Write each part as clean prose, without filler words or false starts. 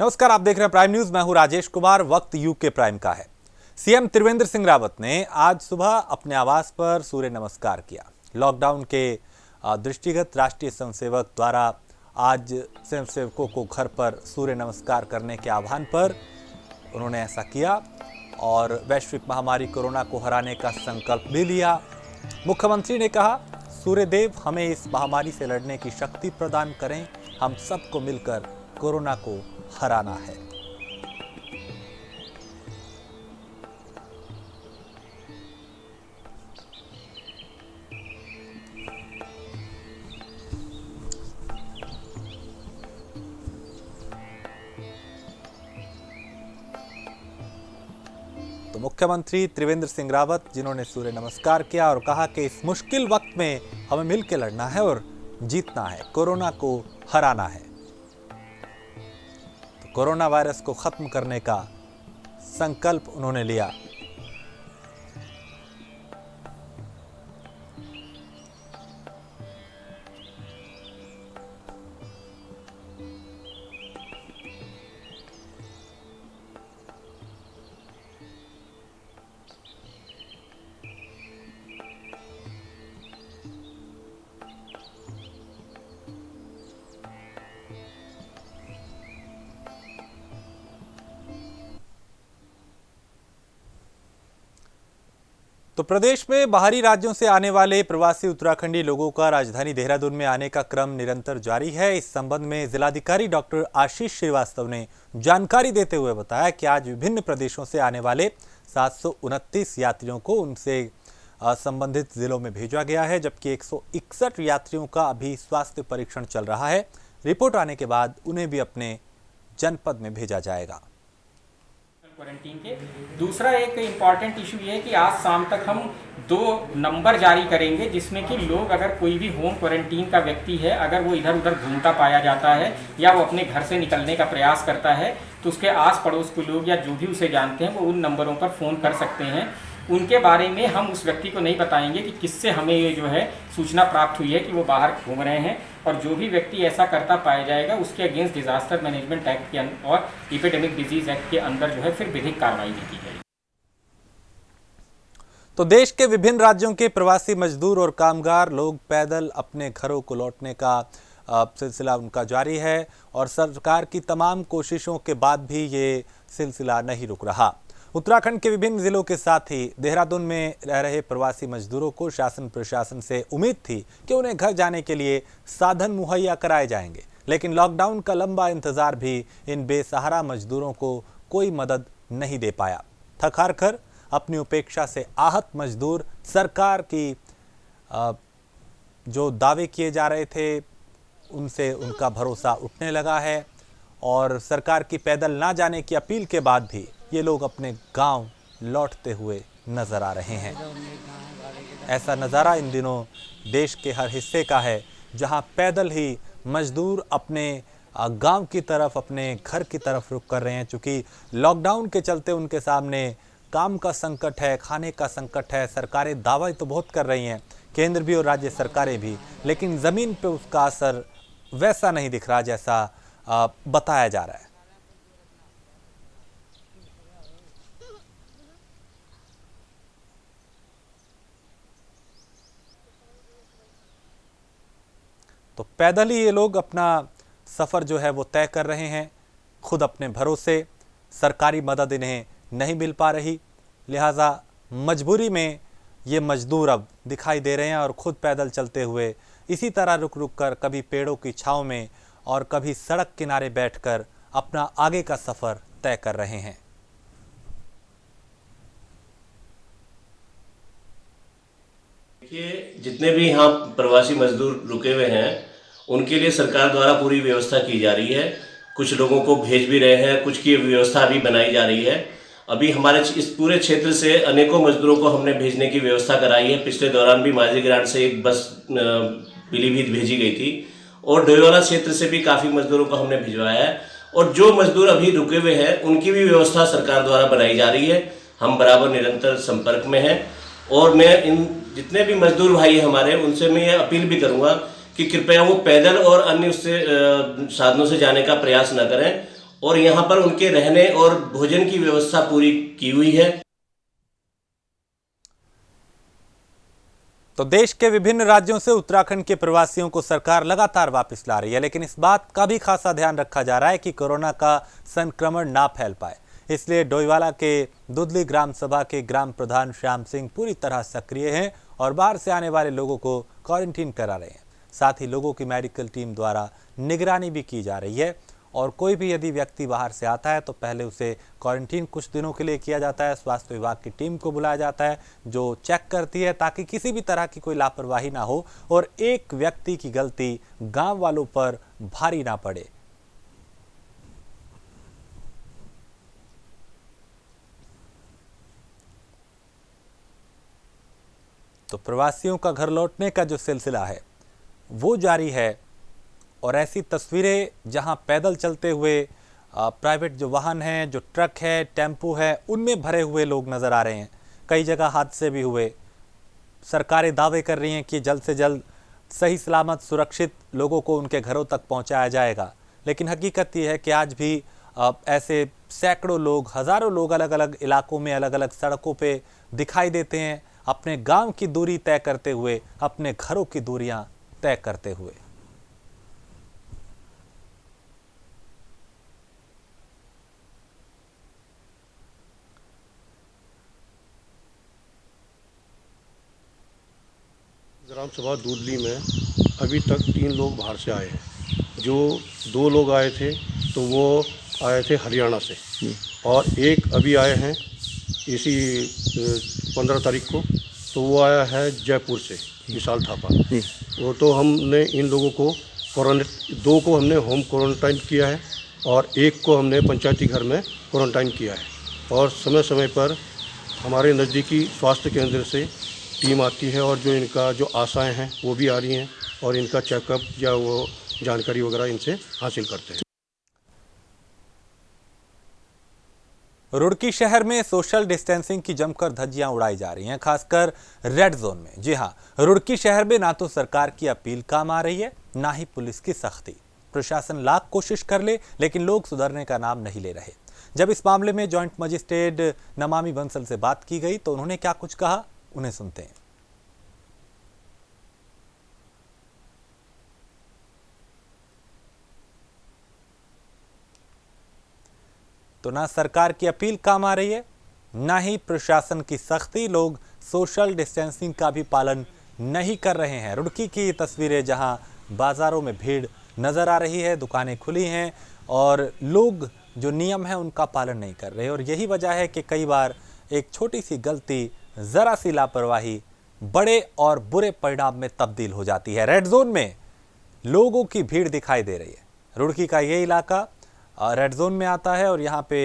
नमस्कार, आप देख रहे हैं प्राइम न्यूज। मैं हूं राजेश कुमार। वक्त यूके प्राइम का है। सीएम त्रिवेंद्र सिंह रावत ने आज सुबह अपने आवास पर सूर्य नमस्कार किया। लॉकडाउन के दृष्टिगत राष्ट्रीय स्वयंसेवक द्वारा आज स्वयंसेवकों को घर पर सूर्य नमस्कार करने के आह्वान पर उन्होंने ऐसा किया और वैश्विक महामारी कोरोना को हराने का संकल्प भी लिया। मुख्यमंत्री ने कहा, सूर्यदेव हमें इस महामारी से लड़ने की शक्ति प्रदान करें। हम सबको मिलकर कोरोना को हराना है। तो मुख्यमंत्री त्रिवेंद्र सिंह रावत जिन्होंने सूर्य नमस्कार किया और कहा कि इस मुश्किल वक्त में हमें मिलकर लड़ना है और जीतना है, कोरोना को हराना है। कोरोना वायरस को खत्म करने का संकल्प उन्होंने लिया। तो प्रदेश में बाहरी राज्यों से आने वाले प्रवासी उत्तराखंडी लोगों का राजधानी देहरादून में आने का क्रम निरंतर जारी है। इस संबंध में जिलाधिकारी डॉक्टर आशीष श्रीवास्तव ने जानकारी देते हुए बताया कि आज विभिन्न प्रदेशों से आने वाले 729 यात्रियों को उनसे संबंधित जिलों में भेजा गया है, जबकि 161 यात्रियों का अभी स्वास्थ्य परीक्षण चल रहा है। रिपोर्ट आने के बाद उन्हें भी अपने जनपद में भेजा जाएगा। क्वारंटीन के दूसरा एक इम्पॉर्टेंट इशू ये है कि आज शाम तक हम 2 नंबर जारी करेंगे, जिसमें कि लोग, अगर कोई भी होम क्वारंटीन का व्यक्ति है, अगर वो इधर उधर घूमता पाया जाता है या वो अपने घर से निकलने का प्रयास करता है, तो उसके आस पड़ोस के लोग या जो भी उसे जानते हैं वो उन नंबरों पर फ़ोन कर सकते हैं। उनके बारे में हम उस व्यक्ति को नहीं बताएंगे कि किससे हमें ये जो है सूचना प्राप्त हुई है कि वो बाहर घूम रहे हैं, और जो भी व्यक्ति ऐसा करता पाया जाएगा उसके अगेंस्ट डिजास्टर मैनेजमेंट एक्ट के और एपिडेमिक डिजीज एक्ट के अंदर जो है फिर विधिक कार्रवाई भी की जाएगी। तो देश के विभिन्न राज्यों के प्रवासी मजदूर और कामगार लोग पैदल अपने घरों को लौटने का सिलसिला उनका जारी है और सरकार की तमाम कोशिशों के बाद भी ये सिलसिला नहीं रुक रहा। उत्तराखंड के विभिन्न जिलों के साथ ही देहरादून में रह रहे प्रवासी मजदूरों को शासन प्रशासन से उम्मीद थी कि उन्हें घर जाने के लिए साधन मुहैया कराए जाएंगे, लेकिन लॉकडाउन का लंबा इंतजार भी इन बेसहारा मजदूरों को कोई मदद नहीं दे पाया। थक हार कर अपनी उपेक्षा से आहत मजदूर सरकार की जो दावे किए जा रहे थे उनसे उनका भरोसा उठने लगा है और सरकार की पैदल ना जाने की अपील के बाद भी ये लोग अपने गांव लौटते हुए नजर आ रहे हैं। ऐसा नज़ारा इन दिनों देश के हर हिस्से का है, जहां पैदल ही मजदूर अपने गांव की तरफ, अपने घर की तरफ रुख कर रहे हैं। चूँकि लॉकडाउन के चलते उनके सामने काम का संकट है, खाने का संकट है। सरकारें दावा तो बहुत कर रही हैं, केंद्र भी और राज्य सरकारें भी, लेकिन ज़मीन पे उसका असर वैसा नहीं दिख रहा जैसा बताया जा रहा है। तो पैदल ही ये लोग अपना सफ़र जो है वो तय कर रहे हैं, खुद अपने भरोसे। सरकारी मदद इन्हें नहीं मिल पा रही, लिहाजा मजबूरी में ये मजदूर अब दिखाई दे रहे हैं और खुद पैदल चलते हुए इसी तरह रुक रुक कर कभी पेड़ों की छांव में और कभी सड़क किनारे बैठकर अपना आगे का सफ़र तय कर रहे हैं। देखिए, जितने भी यहाँ प्रवासी मजदूर रुके हुए हैं उनके लिए सरकार द्वारा पूरी व्यवस्था की जा रही है। कुछ लोगों को भेज भी रहे हैं, कुछ की व्यवस्था अभी बनाई जा रही है। अभी हमारे इस पूरे क्षेत्र से अनेकों मजदूरों को हमने भेजने की व्यवस्था कराई है। पिछले दौरान भी माझी ग्रांट से एक बस पीलीभीत भेजी गई थी और डोईवाला क्षेत्र से भी काफ़ी मजदूरों को हमने भिजवाया है। और जो मजदूर अभी रुके हुए हैं उनकी भी व्यवस्था सरकार द्वारा बनाई जा रही है। हम बराबर निरंतर संपर्क में हैं और मैं इन जितने भी मजदूर भाई हमारे उनसे मैं ये अपील भी करूंगा कि कृपया वो पैदल और अन्य उससे साधनों से जाने का प्रयास न करें और यहाँ पर उनके रहने और भोजन की व्यवस्था पूरी की हुई है। तो देश के विभिन्न राज्यों से उत्तराखंड के प्रवासियों को सरकार लगातार वापस ला रही है, लेकिन इस बात का भी खासा ध्यान रखा जा रहा है कि कोरोना का संक्रमण ना फैल पाए। इसलिए डोईवाला के दुधली ग्राम सभा के ग्राम प्रधान श्याम सिंह पूरी तरह सक्रिय हैं और बाहर से आने वाले लोगों को क्वारंटीन करा रहे हैं। साथ ही लोगों की मेडिकल टीम द्वारा निगरानी भी की जा रही है और कोई भी यदि व्यक्ति बाहर से आता है तो पहले उसे क्वारंटीन कुछ दिनों के लिए किया जाता है। स्वास्थ्य विभाग की टीम को बुलाया जाता है जो चेक करती है ताकि किसी भी तरह की कोई लापरवाही ना हो और एक व्यक्ति की गलती गांव वालों पर भारी ना पड़े। तो प्रवासियों का घर लौटने का जो सिलसिला है वो जारी है और ऐसी तस्वीरें जहां पैदल चलते हुए प्राइवेट जो वाहन हैं, जो ट्रक है, टेम्पो है, उनमें भरे हुए लोग नज़र आ रहे हैं। कई जगह हादसे भी हुए। सरकारें दावे कर रही हैं कि जल्द से जल्द सही सलामत सुरक्षित लोगों को उनके घरों तक पहुंचाया जाएगा, लेकिन हकीकत ये है कि आज भी ऐसे सैकड़ों लोग, हज़ारों लोग अलग अलग इलाकों में, अलग अलग सड़कों पे दिखाई देते हैं, अपने गांव की दूरी तय करते हुए, अपने घरों की दूरियां तय करते हुए। ग्राम सभा दूधली में अभी तक 3 लोग बाहर से आए हैं। जो 2 लोग आए थे तो वो आए थे हरियाणा से और एक अभी आए हैं इसी 15 तारीख को, तो वो आया है जयपुर से, विशाल थापा। वो तो हमने इन लोगों को 2 को हमने होम क्वारंटाइन किया है और एक को हमने पंचायती घर में क्वारंटाइन किया है और समय समय पर हमारे नज़दीकी स्वास्थ्य केंद्र से टीम आती है और जो इनका जो आशाएं हैं वो भी आ रही हैं और इनका चेकअप या वो जानकारी वगैरह इनसे हासिल करते हैं। रुड़की शहर में सोशल डिस्टेंसिंग की जमकर धज्जियां उड़ाई जा रही हैं, खासकर रेड जोन में। जी हां, रुड़की शहर में ना तो सरकार की अपील काम आ रही है, ना ही पुलिस की सख्ती। प्रशासन लाख कोशिश कर ले लेकिन लोग सुधरने का नाम नहीं ले रहे। जब इस मामले में जॉइंट मजिस्ट्रेट नमामि बंसल से बात की गई तो उन्होंने क्या कुछ कहा, उन्हें सुनते हैं। तो ना सरकार की अपील काम आ रही है, ना ही प्रशासन की सख्ती। लोग सोशल डिस्टेंसिंग का भी पालन नहीं कर रहे हैं। रुड़की की तस्वीरें जहां बाजारों में भीड़ नजर आ रही है, दुकानें खुली हैं और लोग जो नियम है उनका पालन नहीं कर रहे। और यही वजह है कि कई बार एक छोटी सी गलती, जरा सी लापरवाही बड़े और बुरे परिणाम में तब्दील हो जाती है। रेड जोन में लोगों की भीड़ दिखाई दे रही है। रुड़की का ये इलाका रेड जोन में आता है और यहाँ पे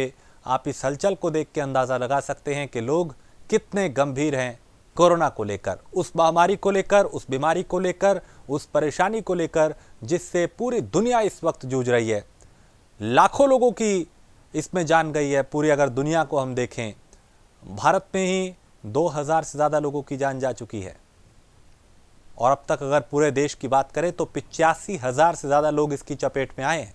आप इस हलचल को देख के अंदाज़ा लगा सकते हैं कि लोग कितने गंभीर हैं कोरोना को लेकर, उस महामारी को लेकर, उस बीमारी को लेकर, उस परेशानी को लेकर जिससे पूरी दुनिया इस वक्त जूझ रही है। लाखों लोगों की इसमें जान गई है। पूरी अगर दुनिया को हम देखें, भारत में ही 2000 से ज़्यादा लोगों की जान जा चुकी है और अब तक अगर पूरे देश की बात करें तो 85,000 से ज़्यादा लोग इसकी चपेट में आए हैं।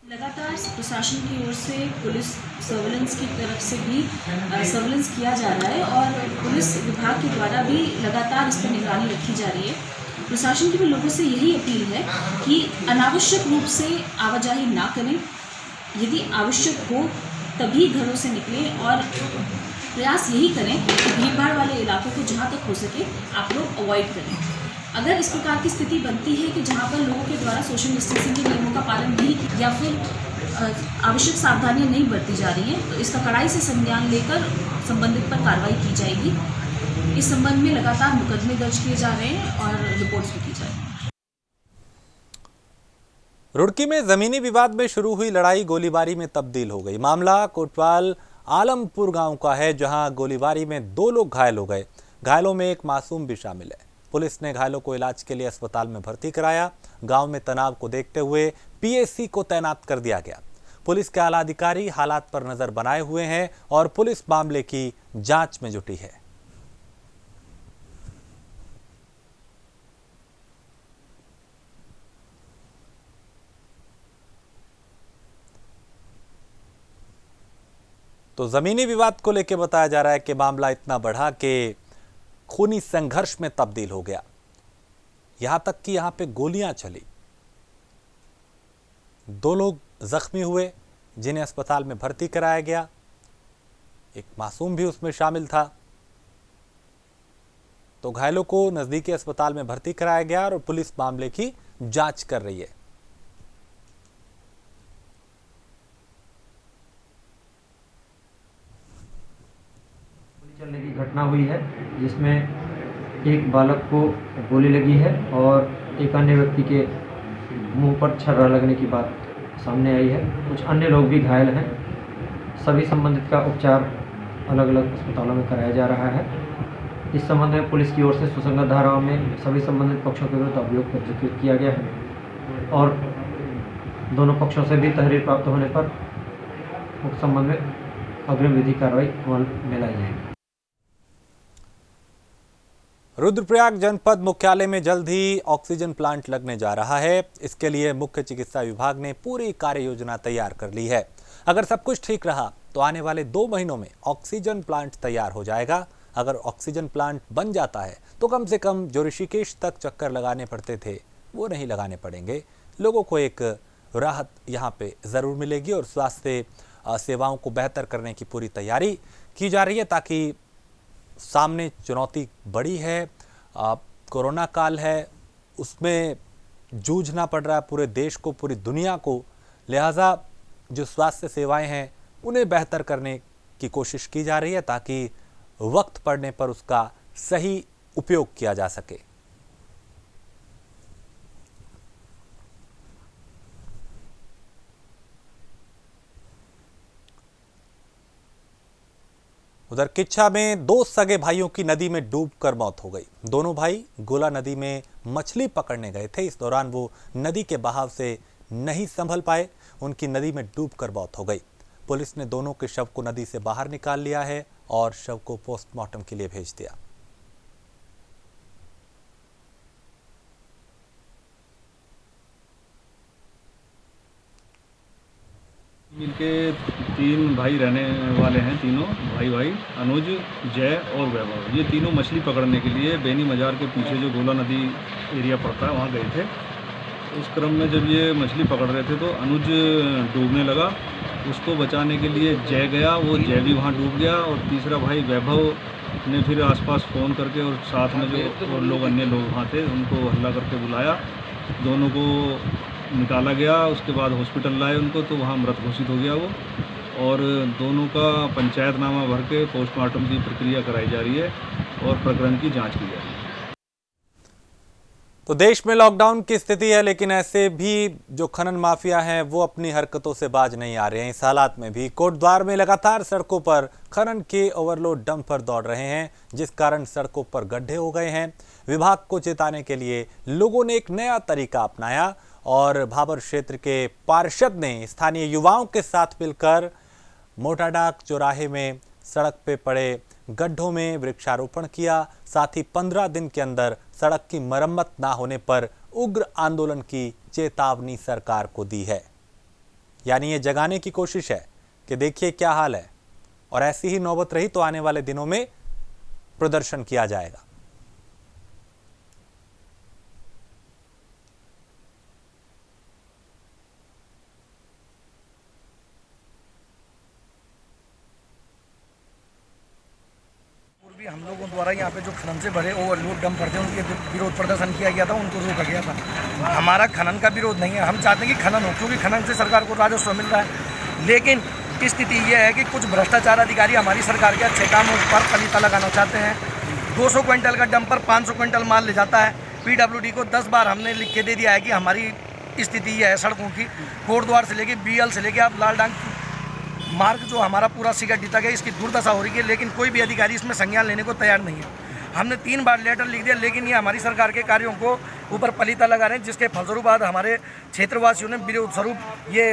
लगातार प्रशासन की ओर से पुलिस सर्वेलेंस की तरफ से भी सर्वेलेंस किया जा रहा है और पुलिस विभाग के द्वारा भी लगातार इस पर निगरानी रखी जा रही है। प्रशासन की भी लोगों से यही अपील है कि अनावश्यक रूप से आवाजाही ना करें। यदि आवश्यक हो तभी घरों से निकलें और प्रयास यही करें कि भीड़भाड़ वाले इलाकों को जहाँ तक हो सके आप लोग अवॉइड करें। अगर इस प्रकार की स्थिति बनती है कि जहाँ पर लोगों के द्वारा सोशल डिस्टेंसिंग के नियमों का पालन नहीं या फिर आवश्यक सावधानियां नहीं बरती जा रही हैं तो इसका कड़ाई से संज्ञान लेकर संबंधित पर कार्रवाई की जाएगी। इस संबंध में लगातार मुकदमे दर्ज किए जा रहे हैं और रिपोर्ट्स भी की जा रही हैं। रुड़की में जमीनी विवाद में शुरू हुई लड़ाई गोलीबारी में तब्दील हो गई। मामला कोटवाल आलमपुर गांव का है, जहां गोलीबारी में 2 लोग घायल हो गए। घायलों में एक मासूम भी शामिल है। पुलिस ने घायलों को इलाज के लिए अस्पताल में भर्ती कराया। गांव में तनाव को देखते हुए पीएसी को तैनात कर दिया गया। पुलिस के आला अधिकारी हालात पर नजर बनाए हुए हैं और पुलिस मामले की जांच में जुटी है। तो जमीनी विवाद को लेकर बताया जा रहा है कि मामला इतना बढ़ा कि खूनी संघर्ष में तब्दील हो गया, यहां तक कि यहां पे गोलियां चली। 2 लोग जख्मी हुए जिन्हें अस्पताल में भर्ती कराया गया, एक मासूम भी उसमें शामिल था। तो घायलों को नजदीकी अस्पताल में भर्ती कराया गया और पुलिस मामले की जांच कर रही है। चलने की घटना हुई है जिसमें एक बालक को गोली लगी है और एक अन्य व्यक्ति के मुंह पर छर्रा लगने की बात सामने आई है। कुछ अन्य लोग भी घायल हैं। सभी संबंधित का उपचार अलग अलग अस्पतालों में कराया जा रहा है। इस संबंध में पुलिस की ओर से सुसंगत धाराओं में सभी संबंधित पक्षों के विरुद्ध अभियोग पंजीकृत किया गया है और दोनों पक्षों से भी तहरीर प्राप्त होने पर उस संबंध में अग्रिम विधि कार्रवाई अमल में लाई जाएगी। रुद्रप्रयाग जनपद मुख्यालय में जल्द ही ऑक्सीजन प्लांट लगने जा रहा है। इसके लिए मुख्य चिकित्सा विभाग ने पूरी कार्य योजना तैयार कर ली है। अगर सब कुछ ठीक रहा तो आने वाले 2 महीनों में ऑक्सीजन प्लांट तैयार हो जाएगा। अगर ऑक्सीजन प्लांट बन जाता है तो कम से कम जो ऋषिकेश तक चक्कर लगाने पड़ते थे वो नहीं लगाने पड़ेंगे। लोगों को एक राहत यहाँ पे जरूर मिलेगी और स्वास्थ्य सेवाओं को बेहतर करने की पूरी तैयारी की जा रही है, ताकि सामने चुनौती बड़ी है, कोरोना काल है, उसमें जूझना पड़ रहा है पूरे देश को, पूरी दुनिया को। लिहाजा जो स्वास्थ्य सेवाएं हैं उन्हें बेहतर करने की कोशिश की जा रही है ताकि वक्त पड़ने पर उसका सही उपयोग किया जा सके। उधर किच्छा में 2 सगे भाइयों की नदी में डूबकर मौत हो गई। दोनों भाई गोला नदी में मछली पकड़ने गए थे। इस दौरान वो नदी के बहाव से नहीं संभल पाए, उनकी नदी में डूबकर मौत हो गई। पुलिस ने दोनों के शव को नदी से बाहर निकाल लिया है और शव को पोस्टमार्टम के लिए भेज दिया। इनके 3 भाई रहने वाले हैं, तीनों भाई अनुज, जय और वैभव। ये तीनों मछली पकड़ने के लिए बेनी मजार के पीछे जो गोला नदी एरिया पड़ता है वहाँ गए थे। उस क्रम में जब ये मछली पकड़ रहे थे तो अनुज डूबने लगा। उसको बचाने के लिए जय गया, वो जय भी वहाँ डूब गया। और तीसरा भाई वैभव ने फिर आसपास फ़ोन करके और साथ में जो और लोग अन्य लोग वहाँ थे उनको हल्ला करके बुलाया। दोनों को निकाला गया, उसके बाद हॉस्पिटल लाए उनको, तो वहाँ मृत घोषित हो गया वो। और दोनों का पंचायतनामा भर के पोस्टमार्टम की प्रक्रिया कराई जा रही है और प्रकरण की जांच की जा रही है। तो देश में लॉकडाउन की स्थिति है, लेकिन ऐसे भी जो खनन माफिया हैं वो अपनी हरकतों से बाज नहीं आ रहे हैं। इस हालात में भी कोटद्वार में लगातार सड़कों पर खनन के ओवरलोड डंपर दौड़ रहे हैं, जिस कारण सड़कों पर गड्ढे हो गए हैं। विभाग को चेताने के लिए लोगों ने एक नया तरीका अपनाया और भाबर क्षेत्र के पार्षद ने स्थानीय युवाओं के साथ मिलकर मोटाडाक चौराहे में सड़क पे पड़े गड्ढों में वृक्षारोपण किया। साथ ही 15 दिन के अंदर सड़क की मरम्मत ना होने पर उग्र आंदोलन की चेतावनी सरकार को दी है। यानी ये जगाने की कोशिश है कि देखिए क्या हाल है, और ऐसी ही नौबत रही तो आने वाले दिनों में प्रदर्शन किया जाएगा। हम लोगों द्वारा यहाँ पे जो खनन से भरे ओवरलोड डंपर थे उनके विरोध प्रदर्शन किया गया था, उनको रोका गया था। हमारा खनन का विरोध नहीं है, हम चाहते हैं कि खनन हो, क्योंकि खनन से सरकार को राजस्व मिल रहा है। लेकिन स्थिति यह है कि कुछ भ्रष्टाचार अधिकारी हमारी सरकार के अच्छे कामों पर फलीता लगाना चाहते हैं। 200 क्विंटल का डंपर 500 क्विंटल माल ले जाता है। PWD को 10 बार हमने लिख के दे दिया है कि हमारी स्थिति यह है सड़कों की, कोटद्वार से लेके BL से लेके आप लालडांग मार्ग जो हमारा पूरा सिगड्डी तक है, इसकी दुर्दशा हो रही है। लेकिन कोई भी अधिकारी इसमें संज्ञान लेने को तैयार नहीं है। हमने 3 बार लेटर लिख दिया, लेकिन ये हमारी सरकार के कार्यों को ऊपर पलीता लगा रहे हैं, जिसके फलस्वरूप आज हमारे क्षेत्रवासियों ने विरोध स्वरूप ये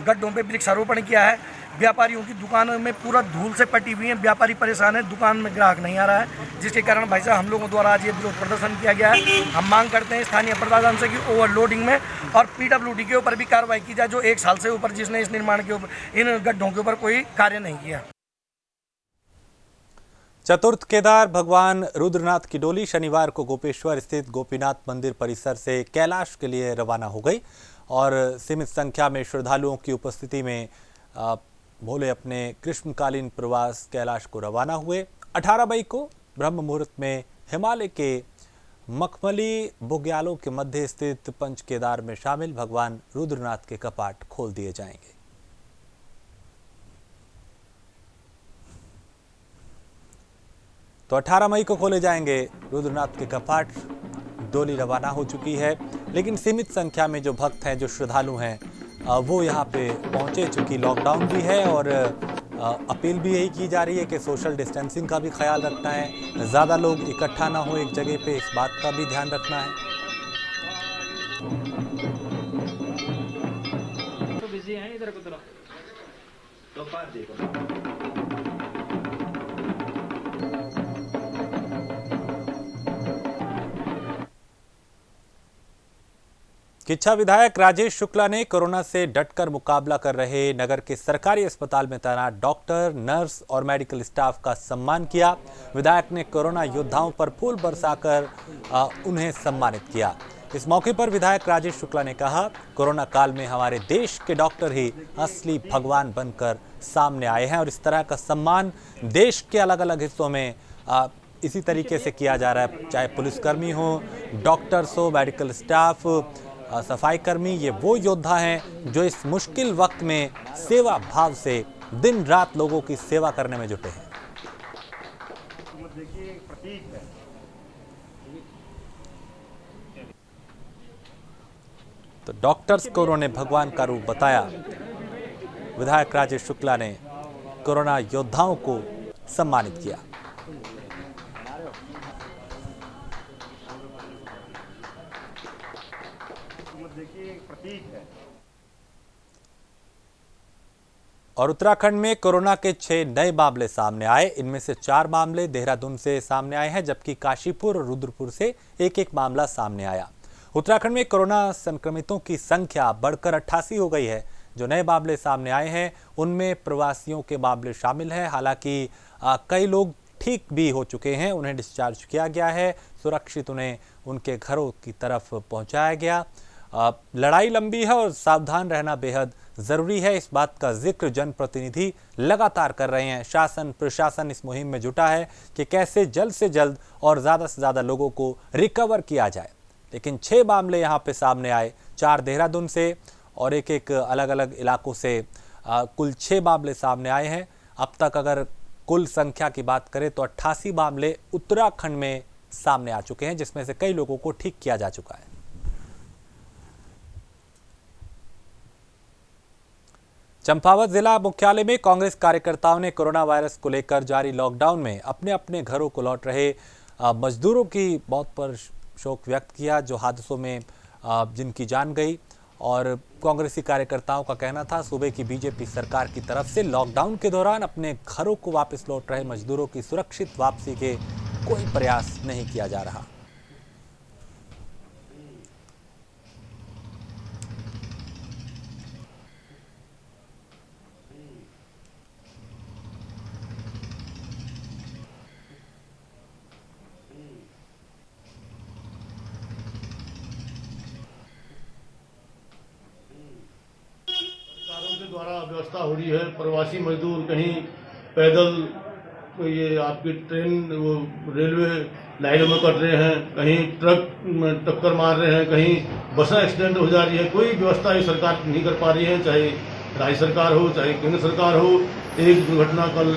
गड्ढों पे वृक्षारोपण किया है। व्यापारियों की दुकानों में पूरा धूल से पटी हुई है, व्यापारी परेशान है, दुकान में ग्राहक नहीं आ रहा है, जिसके कारण भाई साहब हम लोगों द्वारा आज ये विरोध प्रदर्शन किया गया है। हम मांग करते हैं स्थानीय प्रशासन से कि ओवरलोडिंग में और पीडब्ल्यूडी के ऊपर भी कार्रवाई की जाए, जो 1 साल से ऊपर जिसने इस निर्माण के ऊपर इन गड्ढों के ऊपर कोई कार्य नहीं किया। चतुर्थ केदार भगवान रुद्रनाथ की डोली शनिवार को गोपेश्वर स्थित गोपीनाथ मंदिर परिसर से कैलाश के लिए रवाना हो गई और सीमित संख्या में श्रद्धालुओं की उपस्थिति में भोले अपने ग्रीष्मकालीन प्रवास कैलाश को रवाना हुए। 18 मई को ब्रह्म मुहूर्त में हिमालय के मखमली बुग्यालों के मध्य स्थित पंच केदार में शामिल भगवान रुद्रनाथ के कपाट खोल दिए जाएंगे। तो 18 मई को खोले जाएंगे रुद्रनाथ के कपाट। डोली रवाना हो चुकी है, लेकिन सीमित संख्या में जो भक्त हैं, जो श्रद्धालु हैं, वो यहाँ पे पहुँचे। चूँकि लॉकडाउन भी है और अपील भी यही की जा रही है कि सोशल डिस्टेंसिंग का भी ख्याल रखना है, ज़्यादा लोग इकट्ठा ना हो एक जगह पे, इस बात का भी ध्यान रखना है। तो बिजी हैं इधर को तो पार देखो। किच्छा विधायक राजेश शुक्ला ने कोरोना से डटकर मुकाबला कर रहे नगर के सरकारी अस्पताल में तैनात डॉक्टर, नर्स और मेडिकल स्टाफ का सम्मान किया। विधायक ने कोरोना योद्धाओं पर फूल बरसाकर उन्हें सम्मानित किया। इस मौके पर विधायक राजेश शुक्ला ने कहा, कोरोना काल में हमारे देश के डॉक्टर ही असली भगवान बनकर सामने आए हैं और इस तरह का सम्मान देश के अलग अलग हिस्सों में इसी तरीके से किया जा रहा है। चाहे पुलिसकर्मी हो, डॉक्टर्स हो, मेडिकल स्टाफ, सफाई कर्मी, ये वो योद्धा हैं जो इस मुश्किल वक्त में सेवा भाव से दिन रात लोगों की सेवा करने में जुटे हैं। तो डॉक्टर्स को उन्होंने भगवान का रूप बताया। विधायक राजेश शुक्ला ने कोरोना योद्धाओं को सम्मानित किया। और उत्तराखंड में कोरोना के 6 नए मामले सामने आए। इनमें से 4 मामले देहरादून से सामने आए हैं, जबकि काशीपुर और रुद्रपुर से एक मामला सामने आया। उत्तराखंड में कोरोना संक्रमितों की संख्या बढ़कर 88 हो गई है। जो नए मामले सामने आए हैं उनमें प्रवासियों के मामले शामिल हैं। हालांकि कई लोग ठीक भी हो चुके हैं, उन्हें डिस्चार्ज किया गया है, सुरक्षित उन्हें उनके घरों की तरफ पहुंचाया गया। लड़ाई लंबी है और सावधान रहना बेहद जरूरी है, इस बात का जिक्र जनप्रतिनिधि लगातार कर रहे हैं। शासन प्रशासन इस मुहिम में जुटा है कि कैसे जल्द से जल्द और ज़्यादा से ज़्यादा लोगों को रिकवर किया जाए। लेकिन 6 मामले यहाँ पे सामने आए, 4 देहरादून से और एक अलग अलग इलाकों से कुल 6 मामले सामने आए हैं। अब तक अगर कुल संख्या की बात करें तो 88 मामले उत्तराखंड में सामने आ चुके हैं, जिसमें से कई लोगों को ठीक किया जा चुका है। चंपावत जिला मुख्यालय में कांग्रेस कार्यकर्ताओं ने कोरोना वायरस को लेकर जारी लॉकडाउन में अपने अपने घरों को लौट रहे मजदूरों की मौत पर शोक व्यक्त किया, जो हादसों में जिनकी जान गई। और कांग्रेसी कार्यकर्ताओं का कहना था, सूबे की बीजेपी सरकार की तरफ से लॉकडाउन के दौरान अपने घरों को वापस लौट रहे मजदूरों की सुरक्षित वापसी के कोई प्रयास नहीं किया जा रहा। द्वारा व्यवस्था हो रही है, प्रवासी मजदूर कहीं पैदल, ये आपकी ट्रेन वो रेलवे लाइनों में कट रहे हैं, कहीं ट्रक टक्कर मार रहे हैं, कहीं बसें एक्सीडेंट हो जा रही है। कोई व्यवस्था ये सरकार नहीं कर पा रही है, चाहे राज्य सरकार हो चाहे केंद्र सरकार हो। एक दुर्घटना कल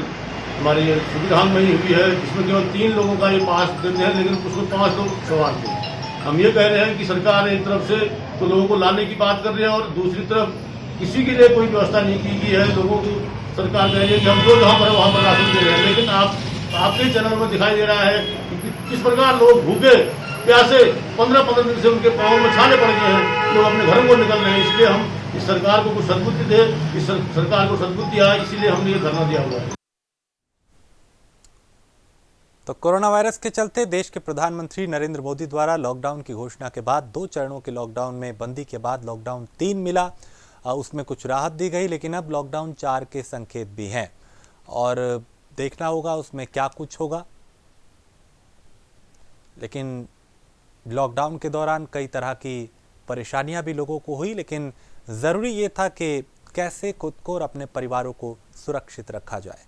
हमारे सुविधान में ही हुई है, जिसमें केवल 3 लोगों का ये पास देते हैं, लेकिन उसमें 5 लोग सवार थे। हम ये कह रहे हैं कि सरकार एक तरफ से तो लोगों को लाने की बात कर रही है और दूसरी तरफ किसी के लिए कोई व्यवस्था नहीं की गई है। लोगों को सरकार कह रही है कि हम जो जहाँ पर वहाँ पर राशन दे रहे हैं, लेकिन आप आपके चैनल में दिखाई दे रहा है कि किस प्रकार लोग भूखे प्यासे 15-15 दिन से उनके पाँव में छाले पड़ गए हैं, लोग अपने घरों को निकल रहे हैं। इसलिए हम इस सरकार को कुछ सद्बुद्धि दे, इस सरकार को सद्बुद्धि आए, इसीलिए हमने ये धरना दिया हुआ है। तो कोरोना वायरस के चलते देश के प्रधानमंत्री नरेंद्र मोदी द्वारा लॉकडाउन की घोषणा के बाद 2 चरणों के लॉकडाउन में बंदी के बाद लॉकडाउन 3 मिला, उसमें कुछ राहत दी गई, लेकिन अब लॉकडाउन 4 के संकेत भी हैं और देखना होगा उसमें क्या कुछ होगा। लेकिन लॉकडाउन के दौरान कई तरह की परेशानियां भी लोगों को हुई, लेकिन ज़रूरी ये था कि कैसे खुद को और अपने परिवारों को सुरक्षित रखा जाए।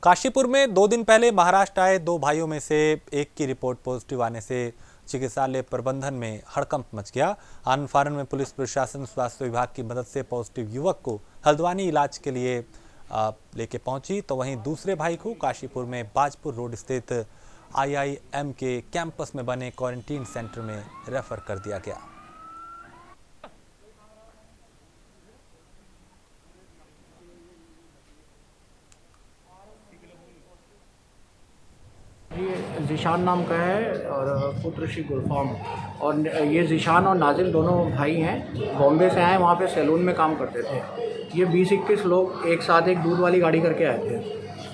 काशीपुर में 2 दिन पहले महाराष्ट्र आए 2 भाइयों में से एक की रिपोर्ट पॉजिटिव आने से चिकित्सालय प्रबंधन में हड़कंप मच गया। आनन फानन में पुलिस प्रशासन स्वास्थ्य विभाग की मदद से पॉजिटिव युवक को हल्द्वानी इलाज के लिए लेके पहुंची, तो वहीं दूसरे भाई को काशीपुर में बाजपुर रोड स्थित IIM के कैंपस में बने क्वारंटीन सेंटर में रेफर कर दिया गया। ये ज़ीशान नाम का है और पुत्र श्री गुलफाम, और ये ज़ीशान और नाजिल दोनों भाई हैं, बॉम्बे से आए, वहाँ पे सैलून में काम करते थे। ये 20-21 लोग एक साथ एक दूध वाली गाड़ी करके आए थे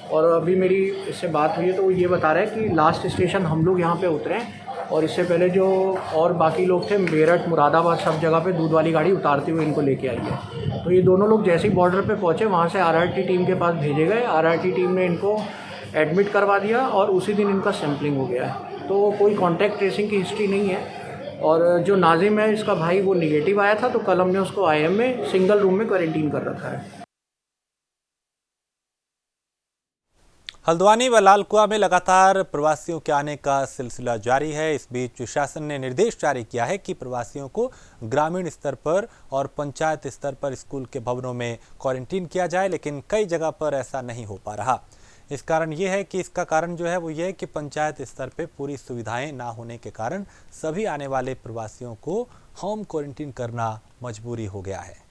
और अभी मेरी इससे बात हुई है तो वो ये बता रहे हैं कि लास्ट स्टेशन हम लोग यहाँ पे उतरे और इससे पहले जो और बाकी लोग थे मेरठ, मुरादाबाद, सब जगह पे दूध वाली गाड़ी उतारते हुए इनको लेके आई है। तो ये दोनों लोग जैसे ही बॉर्डर पे पहुँचे वहाँ से RRT टीम के पास भेजे गए। RRT टीम ने इनको एडमिट करवा दिया और उसी दिन इनका सैंपलिंग हो गया है। तो कोई कॉन्टैक्ट ट्रेसिंग की हिस्ट्री नहीं है। और जो नाजिम है इसका भाई, वो निगेटिव आया था, तो कल हमने उसको IIM में सिंगल रूम में क्वारंटीन कर रखा है। हल्द्वानी व लालकुआ में लगातार प्रवासियों के आने का सिलसिला जारी है। इस बीच शासन ने निर्देश जारी किया है कि प्रवासियों को ग्रामीण स्तर पर और पंचायत स्तर पर स्कूल के भवनों में क्वारंटीन किया जाए, लेकिन कई जगह पर ऐसा नहीं हो पा रहा। इस कारण ये है कि इसका कारण जो है वो ये है कि पंचायत स्तर पे पूरी सुविधाएं ना होने के कारण सभी आने वाले प्रवासियों को होम क्वारंटीन करना मजबूरी हो गया है।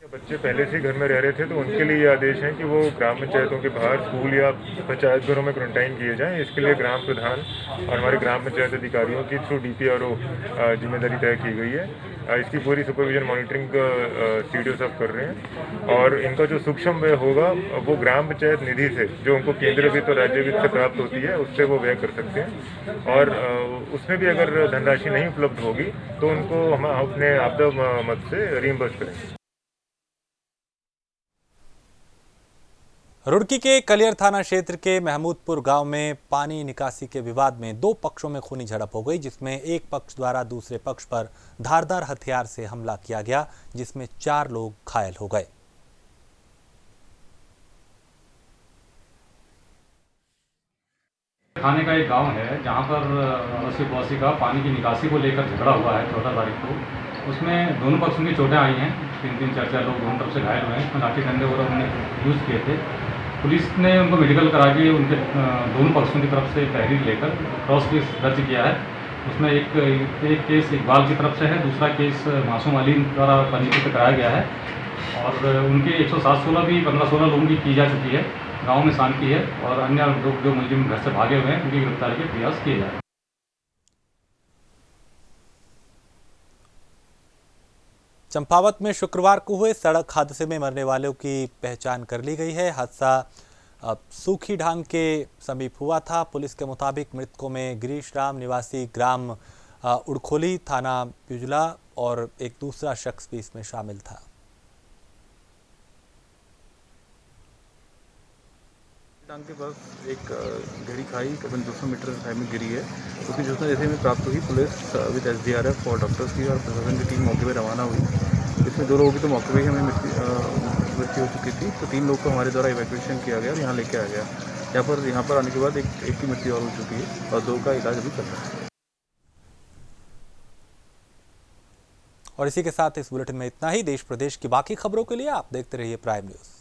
बच्चे पहले से घर में रह रहे थे तो उनके लिए ये आदेश है कि वो ग्राम पंचायतों के बाहर स्कूल या पंचायत घरों में क्वारंटाइन किए जाएं। इसके लिए ग्राम प्रधान और हमारे ग्राम पंचायत अधिकारियों की थ्रू DPRO जिम्मेदारी तय की गई है। इसकी पूरी सुपरविजन मॉनिटरिंग CDO सब कर रहे हैं और इनका जो सूक्ष्म व्यय होगा वो ग्राम पंचायत निधि से, जो उनको केंद्र वित्त और राज्य वित्त से प्राप्त होती है, उससे वो व्यय कर सकते हैं। और उसमें भी अगर धनराशि नहीं उपलब्ध होगी तो उनको हम अपने आपदा मद से रीइंबर्स करेंगे। रुड़की के कलियर थाना क्षेत्र के महमूदपुर गांव में पानी निकासी के विवाद में 2 पक्षों में खूनी झड़प हो गई, जिसमें एक पक्ष द्वारा दूसरे पक्ष पर धारदार हथियार से हमला किया गया, जिसमें 4 लोग घायल हो गए। थाने का एक गांव है जहां पर अड़ोसी पड़ोसी का पानी की निकासी को लेकर झगड़ा हुआ है 14 तारीख को। उसमें दोनों पक्षों की चोटें आई हैं, 3-3, 4-4 लोग दोनों तरफ से घायल हुए हैं। लाठी डंडे वगैरह उन्होंने यूज़ किए थे। पुलिस ने उनको मेडिकल करा के उनके दोनों पक्षों की तरफ से तहरीर लेकर क्रॉस केस दर्ज किया है। उसमें एक केस इकबाल की तरफ से है, दूसरा केस मासूम अली द्वारा पंजीकृत कराया गया है और उनके 107-16 भी 15-16 लोगों की जा चुकी है। गांव में शांति है और अन्य लोग जो मुलजिम घर से भागे हुए हैं उनकी गिरफ्तारी के प्रयास किए जा रहे हैं। चंपावत में शुक्रवार को हुए सड़क हादसे में मरने वालों की पहचान कर ली गई है। हादसा सूखी ढांग के समीप हुआ था। पुलिस के मुताबिक मृतकों में गिरीश राम निवासी ग्राम उड़खोली थाना प्युजला और एक दूसरा शख्स भी इसमें शामिल था। टांग के पास एक गहरी खाई करीबन 200 मीटर खाई में गिरी है। उसकी सूचना जैसे में प्राप्त हुई, पुलिस विद SDRF और डॉक्टर्स की और प्रशासन की टीम मौके पर रवाना हुई। इसमें 2 लोगों की तो मौके पर ही हमें मृत्यु हो चुकी थी, तो 3 लोग को हमारे द्वारा इवैक्यूएशन किया गया और यहाँ लेके आ गया। यहाँ पर आने के बाद एक की मृत्यु और हो चुकी है और 2 का इलाज अभी चल रहा है। और इसी के साथ इस बुलेटिन में इतना ही। देश प्रदेश की बाकी खबरों के लिए आप देखते रहिए प्राइम न्यूज़।